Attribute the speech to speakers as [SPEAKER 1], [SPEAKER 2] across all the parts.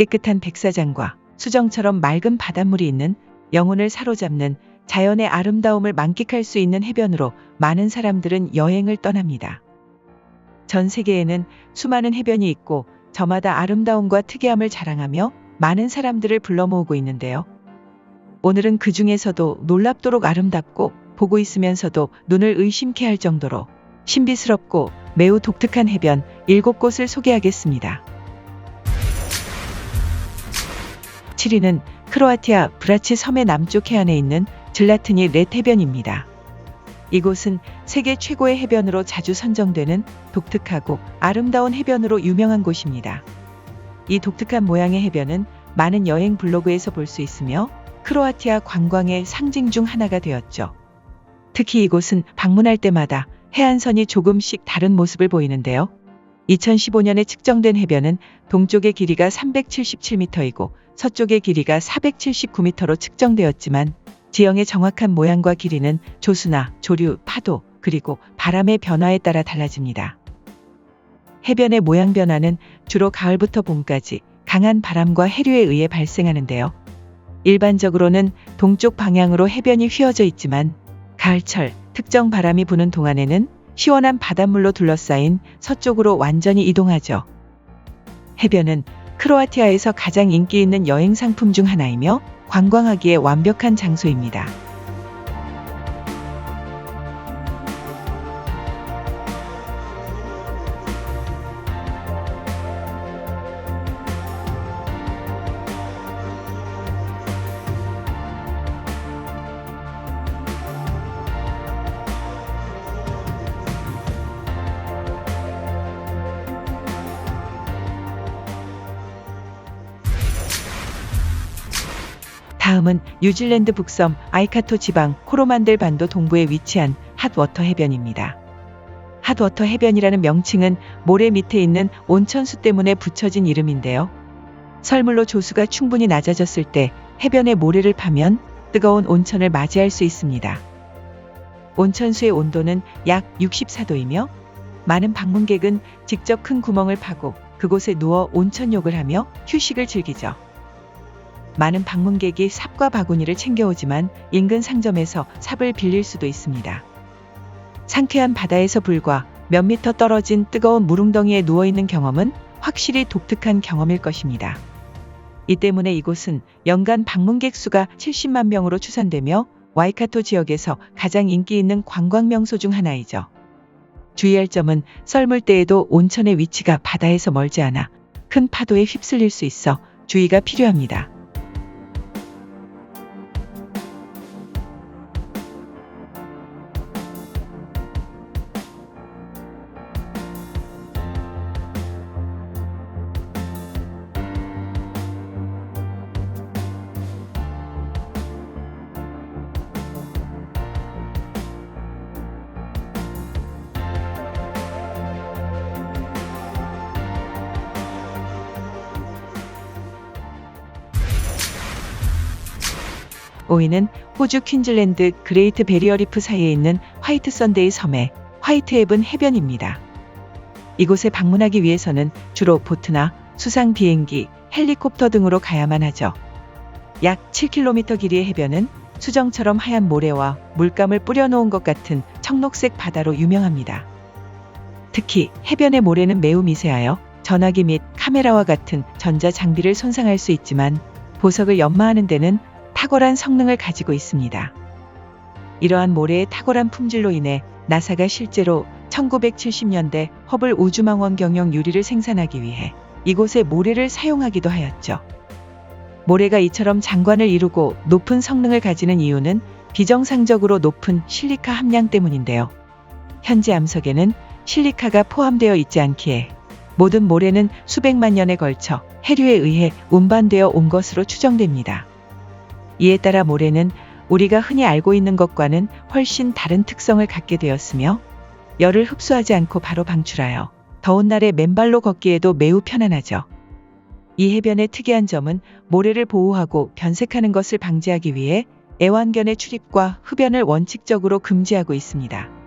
[SPEAKER 1] 깨끗한 백사장과 수정처럼 맑은 바닷물이 있는 영혼을 사로잡는 자연의 아름다움을 만끽할 수 있는 해변으로 많은 사람들은 여행을 떠납니다. 전 세계에는 수많은 해변이 있고 저마다 아름다움과 특이함을 자랑하며 많은 사람들을 불러 모으고 있는데요. 오늘은 그 중에서도 놀랍도록 아름답고 보고 있으면서도 눈을 의심케 할 정도로 신비스럽고 매우 독특한 해변 7곳을 소개하겠습니다. 7위는 크로아티아 브라치 섬의 남쪽 해안에 있는 질라트니 렛 해변입니다. 이곳은 세계 최고의 해변으로 자주 선정되는 독특하고 아름다운 해변으로 유명한 곳입니다. 이 독특한 모양의 해변은 많은 여행 블로그에서 볼 수 있으며 크로아티아 관광의 상징 중 하나가 되었죠. 특히 이곳은 방문할 때마다 해안선이 조금씩 다른 모습을 보이는데요. 2015년에 측정된 해변은 동쪽의 길이가 377m이고 서쪽의 길이가 479m로 측정되었지만 지형의 정확한 모양과 길이는 조수나 조류, 파도, 그리고 바람의 변화에 따라 달라집니다. 해변의 모양 변화는 주로 가을부터 봄까지 강한 바람과 해류에 의해 발생하는데요. 일반적으로는 동쪽 방향으로 해변이 휘어져 있지만 가을철 특정 바람이 부는 동안에는 시원한 바닷물로 둘러싸인 서쪽으로 완전히 이동하죠. 해변은 크로아티아에서 가장 인기 있는 여행 상품 중 하나이며 관광하기에 완벽한 장소입니다. 다음은 뉴질랜드 북섬 아이카토 지방 코로만델 반도 동부에 위치한 핫워터 해변입니다. 핫워터 해변이라는 명칭은 모래 밑에 있는 온천수 때문에 붙여진 이름인데요. 설물로 조수가 충분히 낮아졌을 때 해변의 모래를 파면 뜨거운 온천을 맞이할 수 있습니다. 온천수의 온도는 약 64도이며 많은 방문객은 직접 큰 구멍을 파고 그곳에 누워 온천욕을 하며 휴식을 즐기죠. 많은 방문객이 삽과 바구니를 챙겨오지만 인근 상점에서 삽을 빌릴 수도 있습니다. 상쾌한 바다에서 불과 몇 미터 떨어진 뜨거운 물웅덩이에 누워있는 경험은 확실히 독특한 경험일 것입니다. 이 때문에 이곳은 연간 방문객 수가 70만 명으로 추산되며 와이카토 지역에서 가장 인기 있는 관광 명소 중 하나이죠. 주의할 점은 썰물 때에도 온천의 위치가 바다에서 멀지 않아 큰 파도에 휩쓸릴 수 있어 주의가 필요합니다. 오이는 호주 퀸즐랜드 그레이트 베리어 리프 사이에 있는 화이트 선데이 섬의 화이트 헤븐 해변입니다. 이곳에 방문하기 위해서는 주로 보트나 수상 비행기, 헬리콥터 등으로 가야만 하죠. 약 7km 길이의 해변은 수정처럼 하얀 모래와 물감을 뿌려놓은 것 같은 청록색 바다로 유명합니다. 특히 해변의 모래는 매우 미세하여 전화기 및 카메라와 같은 전자장비를 손상할 수 있지만 보석을 연마하는 데는 탁월한 성능을 가지고 있습니다. 이러한 모래의 탁월한 품질로 인해 나사가 실제로 1970년대 허블 우주망원경용 유리를 생산하기 위해 이곳의 모래를 사용하기도 하였죠. 모래가 이처럼 장관을 이루고 높은 성능을 가지는 이유는 비정상적으로 높은 실리카 함량 때문인데요. 현재 암석에는 실리카가 포함되어 있지 않기에 모든 모래는 수백만 년에 걸쳐 해류에 의해 운반되어 온 것으로 추정됩니다. 이에 따라 모래는 우리가 흔히 알고 있는 것과는 훨씬 다른 특성을 갖게 되었으며 열을 흡수하지 않고 바로 방출하여 더운 날에 맨발로 걷기에도 매우 편안하죠. 이 해변의 특이한 점은 모래를 보호하고 변색하는 것을 방지하기 위해 애완견의 출입과 흡연을 원칙적으로 금지하고 있습니다.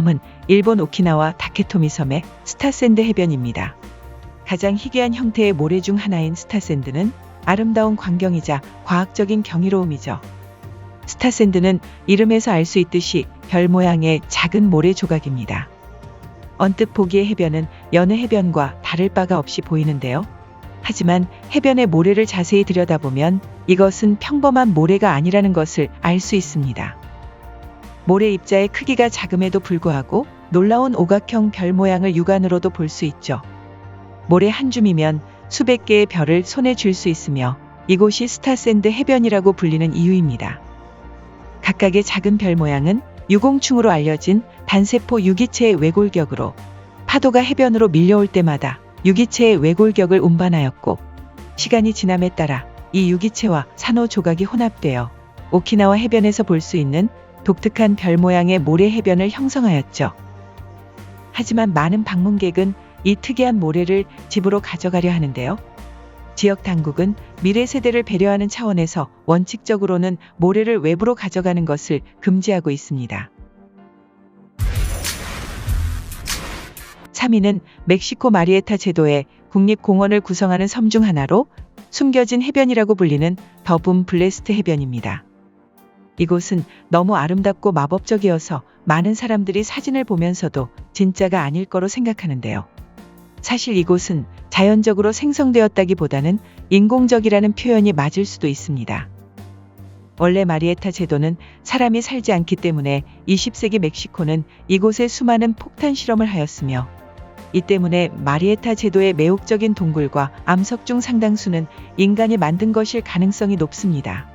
[SPEAKER 1] 다음은 일본 오키나와 다케토미 섬의 스타샌드 해변입니다. 가장 희귀한 형태의 모래 중 하나인 스타샌드는 아름다운 광경이자 과학적인 경이로움이죠. 스타샌드는 이름에서 알 수 있듯이 별 모양의 작은 모래 조각입니다. 언뜻 보기에 해변은 여느 해변과 다를 바가 없이 보이는데요. 하지만 해변의 모래를 자세히 들여다보면 이것은 평범한 모래가 아니라는 것을 알 수 있습니다. 모래 입자의 크기가 작음에도 불구하고 놀라운 오각형 별 모양을 육안으로도 볼 수 있죠. 모래 한 줌이면 수백 개의 별을 손에 쥘 수 있으며 이곳이 스타샌드 해변이라고 불리는 이유입니다. 각각의 작은 별 모양은 유공충으로 알려진 단세포 유기체의 외골격으로 파도가 해변으로 밀려올 때마다 유기체의 외골격을 운반하였고, 시간이 지남에 따라 이 유기체와 산호 조각이 혼합되어 오키나와 해변에서 볼 수 있는 독특한 별 모양의 모래 해변을 형성하였죠. 하지만 많은 방문객은 이 특이한 모래를 집으로 가져가려 하는데요. 지역 당국은 미래 세대를 배려하는 차원에서 원칙적으로는 모래를 외부로 가져가는 것을 금지하고 있습니다. 3위는 멕시코 마리에타 제도의 국립공원을 구성하는 섬 중 하나로 숨겨진 해변이라고 불리는 더붐 블레스트 해변입니다. 이곳은 너무 아름답고 마법적이어서 많은 사람들이 사진을 보면서도 진짜가 아닐 거로 생각하는데요. 사실 이곳은 자연적으로 생성되었다기보다는 인공적이라는 표현이 맞을 수도 있습니다. 원래 마리에타 제도는 사람이 살지 않기 때문에 20세기 멕시코는 이곳에 수많은 폭탄 실험을 하였으며, 이 때문에 마리에타 제도의 매혹적인 동굴과 암석 중 상당수는 인간이 만든 것일 가능성이 높습니다.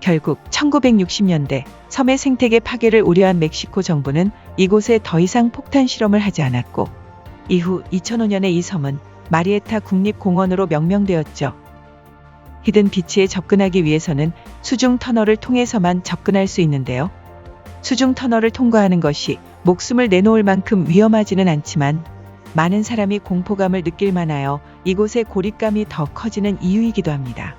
[SPEAKER 1] 결국 1960년대 섬의 생태계 파괴를 우려한 멕시코 정부는 이곳에 더 이상 폭탄 실험을 하지 않았고, 이후 2005년에 이 섬은 마리에타 국립공원으로 명명되었죠. 히든 비치에 접근하기 위해서는 수중 터널을 통해서만 접근할 수 있는데요. 수중 터널을 통과하는 것이 목숨을 내놓을 만큼 위험하지는 않지만 많은 사람이 공포감을 느낄 만하여 이곳의 고립감이 더 커지는 이유이기도 합니다.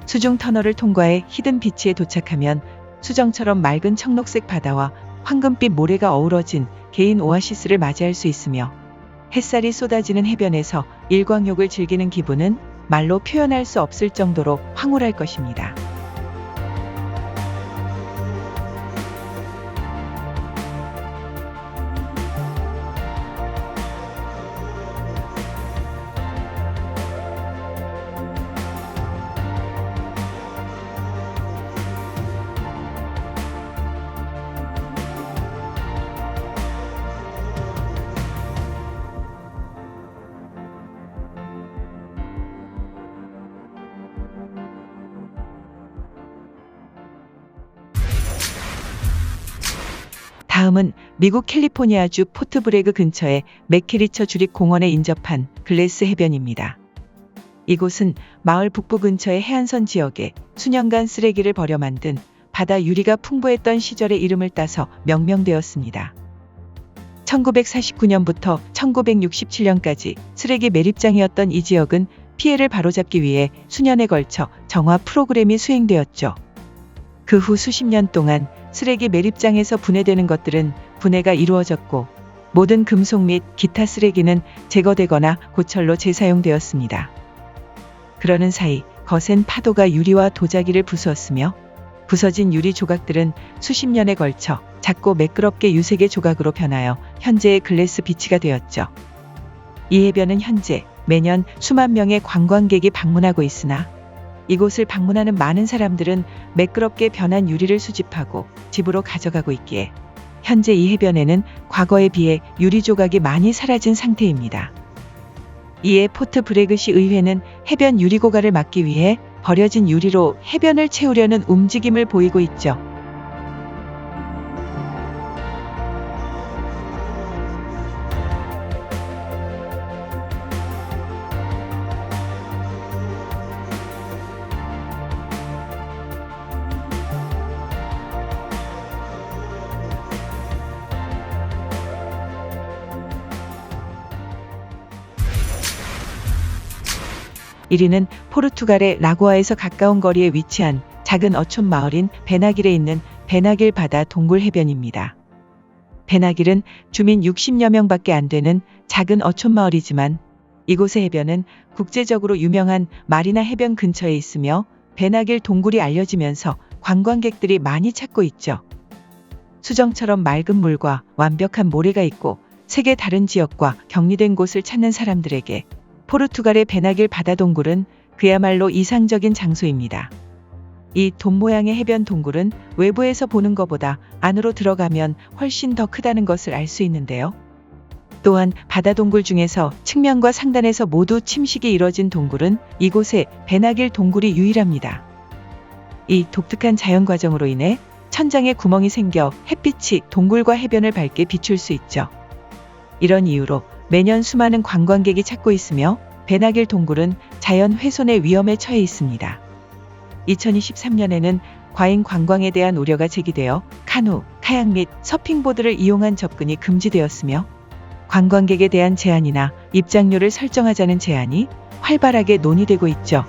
[SPEAKER 1] 수중 터널을 통과해 히든 비치에 도착하면 수정처럼 맑은 청록색 바다와 황금빛 모래가 어우러진 개인 오아시스를 맞이할 수 있으며, 햇살이 쏟아지는 해변에서 일광욕을 즐기는 기분은 말로 표현할 수 없을 정도로 황홀할 것입니다. 다음은 미국 캘리포니아주 포트브레그 근처의 맥키리처 주립공원에 인접한 글래스 해변입니다. 이곳은 마을 북부 근처의 해안선 지역에 수년간 쓰레기를 버려 만든 바다 유리가 풍부했던 시절의 이름을 따서 명명되었습니다. 1949년부터 1967년까지 쓰레기 매립장이었던 이 지역은 피해를 바로잡기 위해 수년에 걸쳐 정화 프로그램이 수행되었죠. 그 후 수십 년 동안 쓰레기 매립장에서 분해되는 것들은 분해가 이루어졌고, 모든 금속 및 기타 쓰레기는 제거되거나 고철로 재사용되었습니다. 그러는 사이 거센 파도가 유리와 도자기를 부수었으며, 부서진 유리 조각들은 수십 년에 걸쳐 작고 매끄럽게 유색의 조각으로 변하여 현재의 글래스 비치가 되었죠. 이 해변은 현재 매년 수만 명의 관광객이 방문하고 있으나, 이곳을 방문하는 많은 사람들은 매끄럽게 변한 유리를 수집하고 집으로 가져가고 있기에 현재 이 해변에는 과거에 비해 유리 조각이 많이 사라진 상태입니다. 이에 포트브레그시 의회는 해변 유리 고갈을 막기 위해 버려진 유리로 해변을 채우려는 움직임을 보이고 있죠. (1위는) 포르투갈의 라고아에서 가까운 거리에 위치한 작은 어촌 마을인 베나길에 있는 베나길 바다 동굴 해변입니다. 배나길은 주민 60여 명밖에 안 되는 작은 어촌 마을이지만 이곳의 해변은 국제적으로 유명한 마리나 해변 근처에 있으며 배나길 동굴이 알려지면서 관광객들이 많이 찾고 있죠. 수정처럼 맑은 물과 완벽한 모래가 있고 세계 다른 지역과 격리된 곳을 찾는 사람들에게 포르투갈의 배나길 바다 동굴은 그야말로 이상적인 장소입니다. 이 돔 모양의 해변 동굴은 외부에서 보는 것보다 안으로 들어가면 훨씬 더 크다는 것을 알 수 있는데요. 또한 바다 동굴 중에서 측면과 상단에서 모두 침식이 이뤄진 동굴은 이곳의 배나길 동굴이 유일합니다. 이 독특한 자연 과정으로 인해 천장에 구멍이 생겨 햇빛이 동굴과 해변을 밝게 비출 수 있죠. 이런 이유로 매년 수많은 관광객이 찾고 있으며 배나길 동굴은 자연 훼손의 위험에 처해 있습니다. 2023년에는 과잉 관광에 대한 우려가 제기되어 카누, 카약 및 서핑보드를 이용한 접근이 금지되었으며 관광객에 대한 제한이나 입장료를 설정하자는 제안이 활발하게 논의되고 있죠.